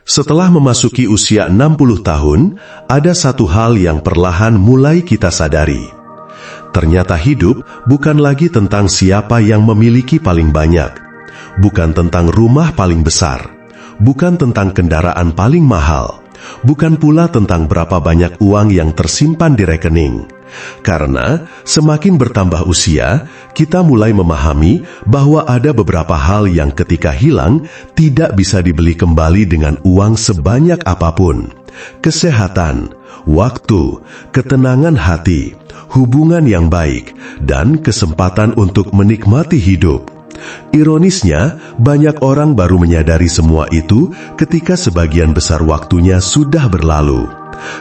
Setelah memasuki usia 60 tahun, ada satu hal yang perlahan mulai kita sadari. Ternyata hidup bukan lagi tentang siapa yang memiliki paling banyak, bukan tentang rumah paling besar, bukan tentang kendaraan paling mahal, bukan pula tentang berapa banyak uang yang tersimpan di rekening. Karena semakin bertambah usia, kita mulai memahami bahwa ada beberapa hal yang ketika hilang tidak bisa dibeli kembali dengan uang sebanyak apapun. Kesehatan, waktu, ketenangan hati, hubungan yang baik, dan kesempatan untuk menikmati hidup. Ironisnya, banyak orang baru menyadari semua itu ketika sebagian besar waktunya sudah berlalu.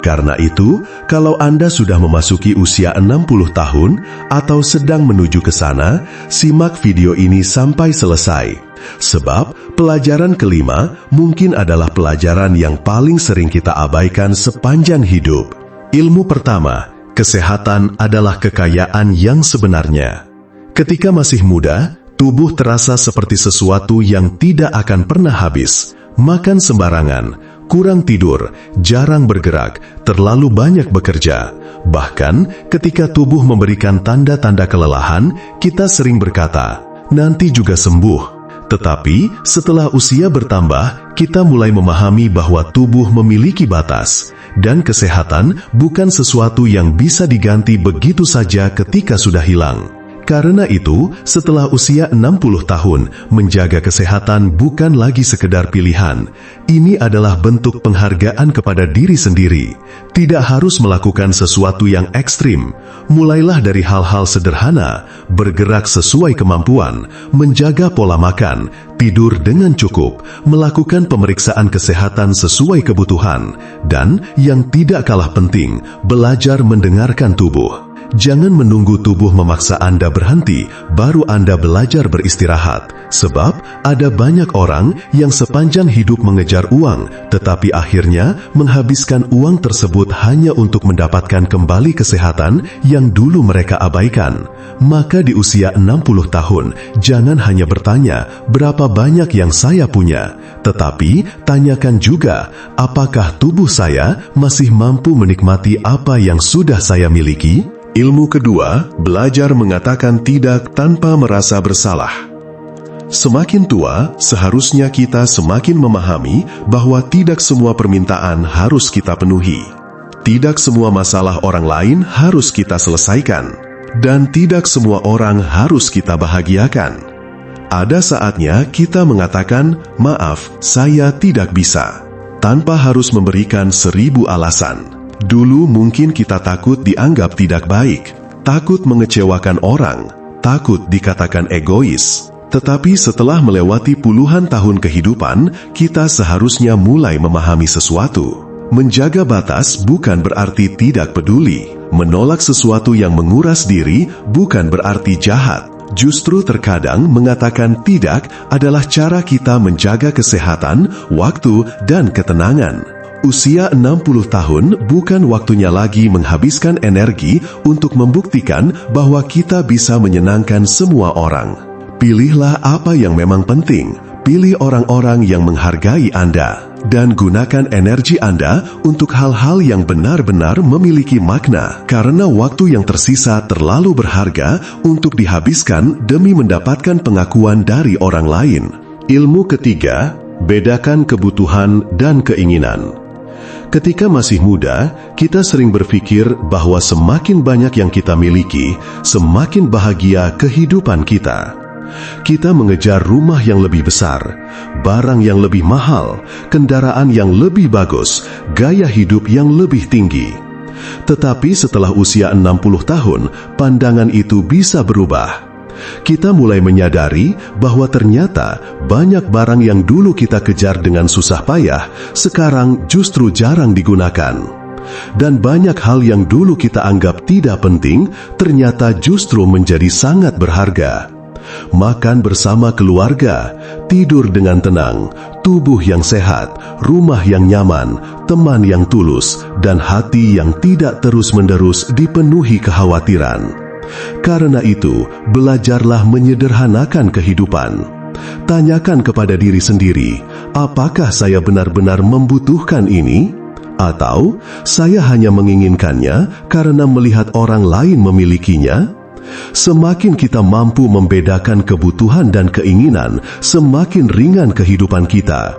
Karena itu, kalau Anda sudah memasuki usia 60 tahun atau sedang menuju ke sana, simak video ini sampai selesai. Sebab pelajaran kelima mungkin adalah pelajaran yang paling sering kita abaikan sepanjang hidup. Ilmu pertama, kesehatan adalah kekayaan yang sebenarnya. Ketika masih muda, tubuh terasa seperti sesuatu yang tidak akan pernah habis. Makan sembarangan, kurang tidur, jarang bergerak, terlalu banyak bekerja. Bahkan ketika tubuh memberikan tanda-tanda kelelahan, kita sering berkata, "Nanti juga sembuh." Tetapi setelah usia bertambah, kita mulai memahami bahwa tubuh memiliki batas, dan kesehatan bukan sesuatu yang bisa diganti begitu saja ketika sudah hilang. Karena itu, setelah usia 60 tahun, menjaga kesehatan bukan lagi sekedar pilihan. Ini adalah bentuk penghargaan kepada diri sendiri. Tidak harus melakukan sesuatu yang ekstrim. Mulailah dari hal-hal sederhana, bergerak sesuai kemampuan, menjaga pola makan, tidur dengan cukup, melakukan pemeriksaan kesehatan sesuai kebutuhan, dan yang tidak kalah penting, belajar mendengarkan tubuh. Jangan menunggu tubuh memaksa Anda berhenti, baru Anda belajar beristirahat. Sebab ada banyak orang yang sepanjang hidup mengejar uang, tetapi akhirnya menghabiskan uang tersebut hanya untuk mendapatkan kembali kesehatan yang dulu mereka abaikan. Maka di usia 60 tahun, jangan hanya bertanya, berapa banyak yang saya punya? Tetapi tanyakan juga, apakah tubuh saya masih mampu menikmati apa yang sudah saya miliki? Ilmu kedua, belajar mengatakan tidak tanpa merasa bersalah. Semakin tua, seharusnya kita semakin memahami bahwa tidak semua permintaan harus kita penuhi. Tidak semua masalah orang lain harus kita selesaikan. Dan tidak semua orang harus kita bahagiakan. Ada saatnya kita mengatakan, "Maaf, saya tidak bisa," tanpa harus memberikan 1000 alasan. Dulu mungkin kita takut dianggap tidak baik, takut mengecewakan orang, takut dikatakan egois. Tetapi setelah melewati puluhan tahun kehidupan, kita seharusnya mulai memahami sesuatu. Menjaga batas bukan berarti tidak peduli. Menolak sesuatu yang menguras diri bukan berarti jahat. Justru terkadang mengatakan tidak adalah cara kita menjaga kesehatan, waktu, dan ketenangan. Usia 60 tahun bukan waktunya lagi menghabiskan energi untuk membuktikan bahwa kita bisa menyenangkan semua orang. Pilihlah apa yang memang penting, pilih orang-orang yang menghargai Anda, dan gunakan energi Anda untuk hal-hal yang benar-benar memiliki makna, karena waktu yang tersisa terlalu berharga untuk dihabiskan demi mendapatkan pengakuan dari orang lain. Ilmu ketiga, bedakan kebutuhan dan keinginan. Ketika masih muda, kita sering berpikir bahwa semakin banyak yang kita miliki, semakin bahagia kehidupan kita. Kita mengejar rumah yang lebih besar, barang yang lebih mahal, kendaraan yang lebih bagus, gaya hidup yang lebih tinggi. Tetapi setelah usia 60 tahun, pandangan itu bisa berubah. Kita mulai menyadari bahwa ternyata banyak barang yang dulu kita kejar dengan susah payah, sekarang justru jarang digunakan. Dan banyak hal yang dulu kita anggap tidak penting, ternyata justru menjadi sangat berharga. Makan bersama keluarga, tidur dengan tenang, tubuh yang sehat, rumah yang nyaman, teman yang tulus, dan hati yang tidak terus-menerus dipenuhi kekhawatiran. Karena itu, belajarlah menyederhanakan kehidupan. Tanyakan kepada diri sendiri, apakah saya benar-benar membutuhkan ini? Atau saya hanya menginginkannya karena melihat orang lain memilikinya? Semakin kita mampu membedakan kebutuhan dan keinginan, semakin ringan kehidupan kita.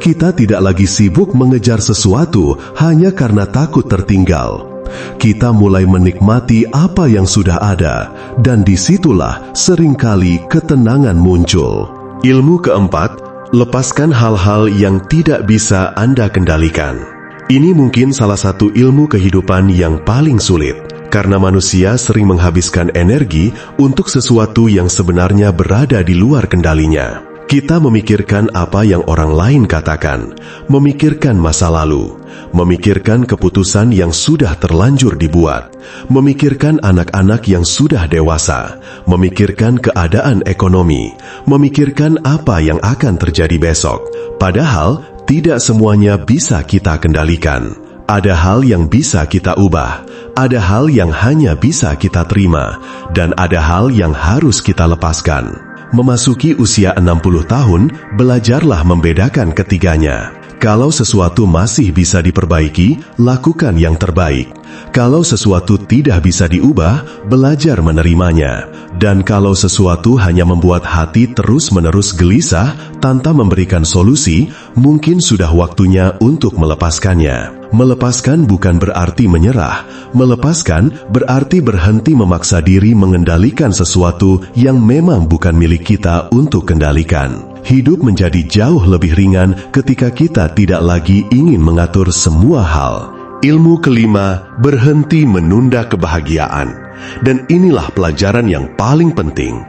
Kita tidak lagi sibuk mengejar sesuatu hanya karena takut tertinggal. Kita mulai menikmati apa yang sudah ada, dan disitulah seringkali ketenangan muncul. Ilmu keempat, lepaskan hal-hal yang tidak bisa Anda kendalikan. Ini mungkin salah satu ilmu kehidupan yang paling sulit, karena manusia sering menghabiskan energi untuk sesuatu yang sebenarnya berada di luar kendalinya. Kita memikirkan apa yang orang lain katakan, memikirkan masa lalu, memikirkan keputusan yang sudah terlanjur dibuat, memikirkan anak-anak yang sudah dewasa, memikirkan keadaan ekonomi, memikirkan apa yang akan terjadi besok. Padahal, tidak semuanya bisa kita kendalikan. Ada hal yang bisa kita ubah, ada hal yang hanya bisa kita terima, dan ada hal yang harus kita lepaskan. Memasuki usia 60 tahun, belajarlah membedakan ketiganya. Kalau sesuatu masih bisa diperbaiki, lakukan yang terbaik. Kalau sesuatu tidak bisa diubah, belajar menerimanya. Dan kalau sesuatu hanya membuat hati terus-menerus gelisah tanpa memberikan solusi, mungkin sudah waktunya untuk melepaskannya. Melepaskan bukan berarti menyerah. Melepaskan berarti berhenti memaksa diri mengendalikan sesuatu yang memang bukan milik kita untuk kendalikan. Hidup menjadi jauh lebih ringan ketika kita tidak lagi ingin mengatur semua hal. Ilmu kelima, berhenti menunda kebahagiaan. Dan inilah pelajaran yang paling penting.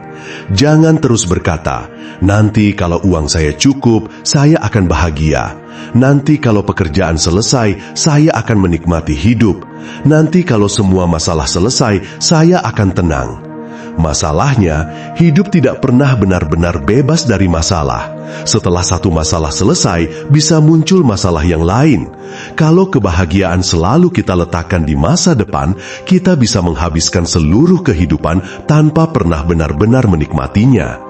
Jangan terus berkata, nanti kalau uang saya cukup, saya akan bahagia. Nanti kalau pekerjaan selesai, saya akan menikmati hidup. Nanti kalau semua masalah selesai, saya akan tenang. Masalahnya, hidup tidak pernah benar-benar bebas dari masalah. Setelah satu masalah selesai, bisa muncul masalah yang lain. Kalau kebahagiaan selalu kita letakkan di masa depan, kita bisa menghabiskan seluruh kehidupan tanpa pernah benar-benar menikmatinya.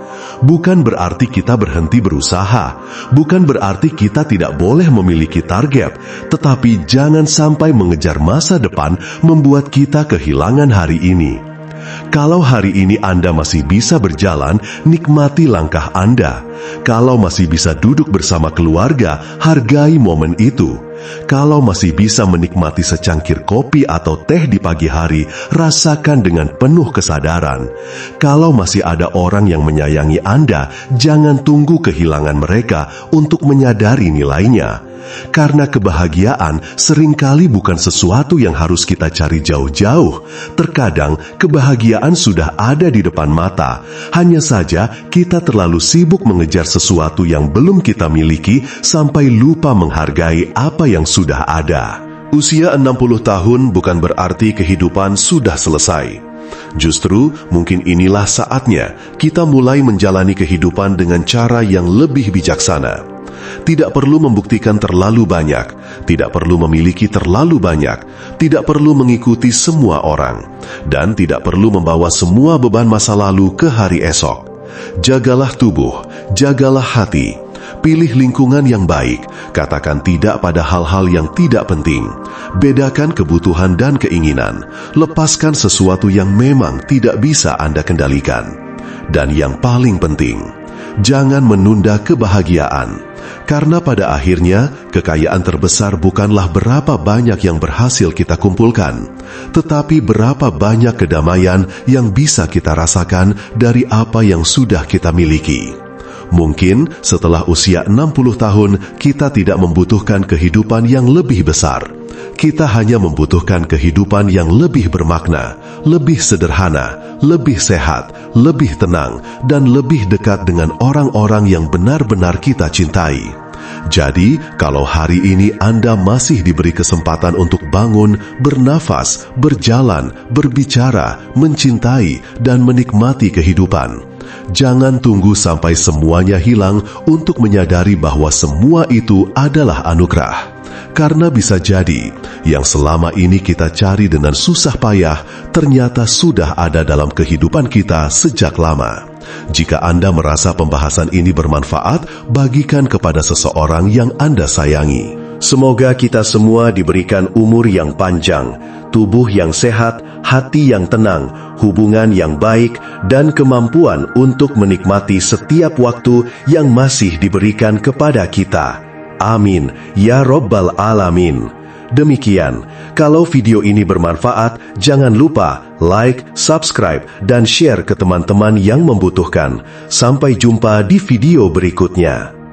Bukan berarti kita berhenti berusaha, bukan berarti kita tidak boleh memiliki target, tetapi jangan sampai mengejar masa depan membuat kita kehilangan hari ini. Kalau hari ini Anda masih bisa berjalan, nikmati langkah Anda. Kalau masih bisa duduk bersama keluarga, hargai momen itu. Kalau masih bisa menikmati secangkir kopi atau teh di pagi hari, rasakan dengan penuh kesadaran. Kalau masih ada orang yang menyayangi Anda, jangan tunggu kehilangan mereka untuk menyadari nilainya. Karena kebahagiaan seringkali bukan sesuatu yang harus kita cari jauh-jauh. Terkadang kebahagiaan sudah ada di depan mata. Hanya saja kita terlalu sibuk mengejar sesuatu yang belum kita miliki sampai lupa menghargai apa yang sudah ada. Usia 60 tahun bukan berarti kehidupan sudah selesai. Justru mungkin inilah saatnya kita mulai menjalani kehidupan dengan cara yang lebih bijaksana. Tidak perlu membuktikan terlalu banyak, tidak perlu memiliki terlalu banyak, tidak perlu mengikuti semua orang, dan tidak perlu membawa semua beban masa lalu ke hari esok. Jagalah tubuh, jagalah hati, pilih lingkungan yang baik, katakan tidak pada hal-hal yang tidak penting, bedakan kebutuhan dan keinginan, lepaskan sesuatu yang memang tidak bisa Anda kendalikan. Dan yang paling penting, jangan menunda kebahagiaan. Karena pada akhirnya, kekayaan terbesar bukanlah berapa banyak yang berhasil kita kumpulkan, tetapi berapa banyak kedamaian yang bisa kita rasakan dari apa yang sudah kita miliki. Mungkin setelah usia 60 tahun, kita tidak membutuhkan kehidupan yang lebih besar. Kita hanya membutuhkan kehidupan yang lebih bermakna, lebih sederhana, lebih sehat, lebih tenang, dan lebih dekat dengan orang-orang yang benar-benar kita cintai. Jadi, kalau hari ini Anda masih diberi kesempatan untuk bangun, bernafas, berjalan, berbicara, mencintai, dan menikmati kehidupan, jangan tunggu sampai semuanya hilang untuk menyadari bahwa semua itu adalah anugerah. Karena bisa jadi, yang selama ini kita cari dengan susah payah, ternyata sudah ada dalam kehidupan kita sejak lama. Jika Anda merasa pembahasan ini bermanfaat, bagikan kepada seseorang yang Anda sayangi. Semoga kita semua diberikan umur yang panjang, tubuh yang sehat, hati yang tenang, hubungan yang baik, dan kemampuan untuk menikmati setiap waktu yang masih diberikan kepada kita. Amin, ya Rabbal Alamin. Demikian, kalau video ini bermanfaat, jangan lupa like, subscribe, dan share ke teman-teman yang membutuhkan. Sampai jumpa di video berikutnya.